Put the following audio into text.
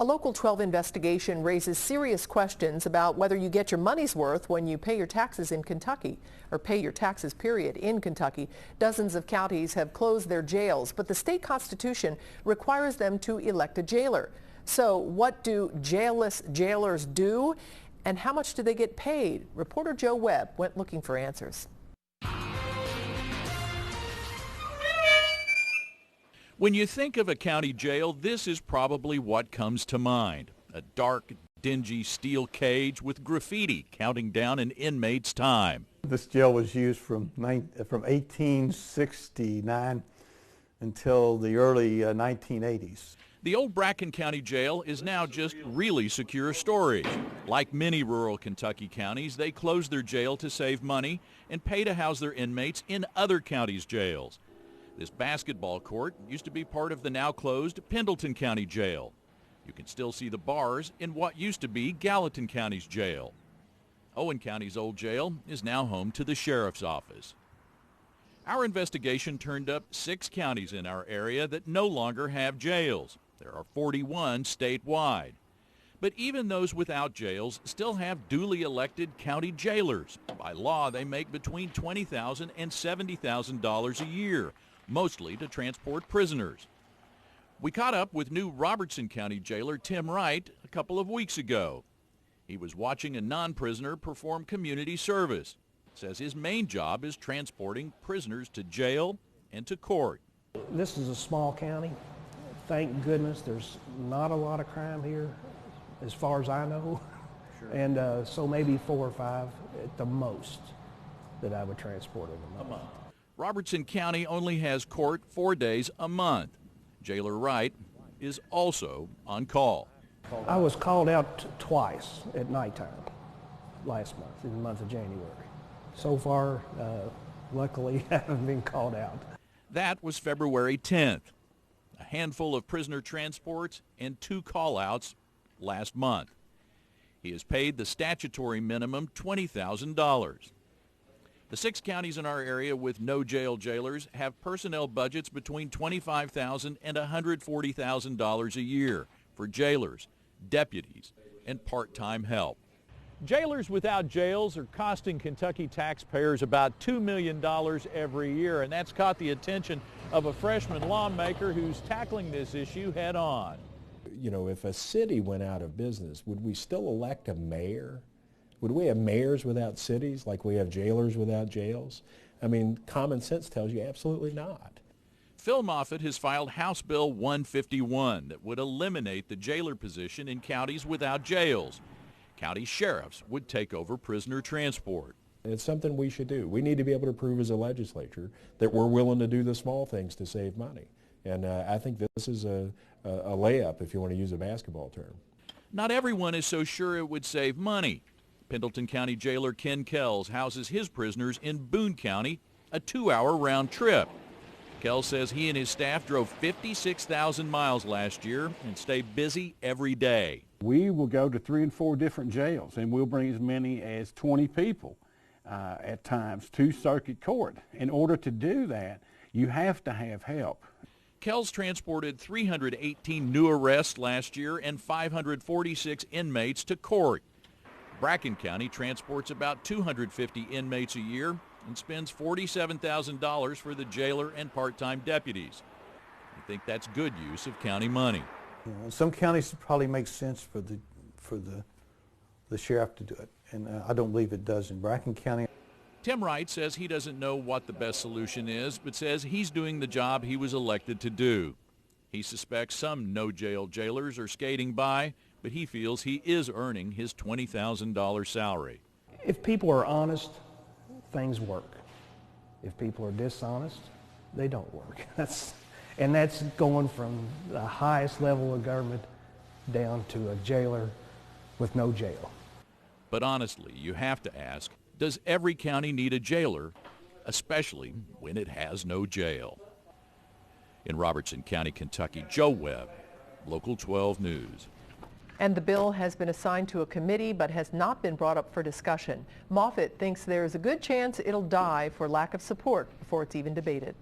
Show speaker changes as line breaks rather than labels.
A Local 12 investigation raises serious questions about whether you get your money's worth when you pay your taxes in Kentucky, or pay your taxes, period, in Kentucky. Dozens of counties have closed their jails, but the state constitution requires them to elect a jailer. So what do jailless jailers do, and how much do they get paid? Reporter Joe Webb went looking for answers.
When you think of a county jail, this is probably what comes to mind. A dark, dingy steel cage with graffiti counting down an inmate's time.
This jail was used from 1869 until the early 1980s.
The old Bracken County Jail is now just really secure storage. Like many rural Kentucky counties, they closed their jail to save money and pay to house their inmates in other counties' jails. This basketball court used to be part of the now closed Pendleton County Jail. You can still see the bars in what used to be Gallatin County's jail. Owen County's old jail is now home to the sheriff's office. Our investigation turned up 6 counties in our area that no longer have jails. There are 41 statewide. But even those without jails still have duly elected county jailers. By law, they make between $20,000 and $70,000 a year, mostly to transport prisoners. We caught up with new Robertson County jailer Tim Wright a couple of weeks ago. He was watching a non-prisoner perform community service. Says his main job is transporting prisoners to jail and to court.
This is a small county. Thank goodness there's not a lot of crime here, as far as I know. Sure. And so maybe 4 or 5 at the most that I would transport in a month.
Robertson County only has court 4 days a month. Jailer Wright is also on call.
I was called out twice at nighttime last month, in the month of January. So far, luckily, I haven't been called out.
That was February 10th. A handful of prisoner transports and 2 call-outs last month. He has paid the statutory minimum $20,000. The 6 counties in our area with no jail jailers have personnel budgets between $25,000 and $140,000 a year for jailers, deputies, and part-time help. Jailers without jails are costing Kentucky taxpayers about $2 million every year, and that's caught the attention of a freshman lawmaker who's tackling this issue head on.
You know, if a city went out of business, would we still elect a mayor? Would we have mayors without cities like we have jailers without jails? I mean, common sense tells you absolutely not.
Phil Moffitt has filed House Bill 151 that would eliminate the jailer position in counties without jails. County sheriffs would take over prisoner transport.
It's something we should do. We need to be able to prove as a legislature that we're willing to do the small things to save money. And I think this is a layup, if you want to use a basketball term.
Not everyone is so sure it would save money. Pendleton County jailer Ken Kells houses his prisoners in Boone County, a 2-hour round trip. Kells says he and his staff drove 56,000 miles last year and stay busy every day.
We will go to 3 and 4 different jails, and we'll bring as many as 20 people at times to circuit court. In order to do that, you have to have help.
Kells transported 318 new arrests last year and 546 inmates to court. Bracken County transports about 250 inmates a year and spends $47,000 for the jailer and part-time deputies. I think that's good use of county money.
You know, some counties it probably makes sense for the sheriff to do it, and I don't believe it does in Bracken County.
Tim Wright says he doesn't know what the best solution is, but says he's doing the job he was elected to do. He suspects some no-jail jailers are skating by, but he feels he is earning his $20,000 salary.
If people are honest, things work. If people are dishonest, they don't work. That's going from the highest level of government down to a jailer with no jail.
But honestly, you have to ask, does every county need a jailer, especially when it has no jail? In Robertson County, Kentucky, Joe Webb, Local 12 News.
And the bill has been assigned to a committee but has not been brought up for discussion. Moffitt thinks there is a good chance it'll die for lack of support before it's even debated.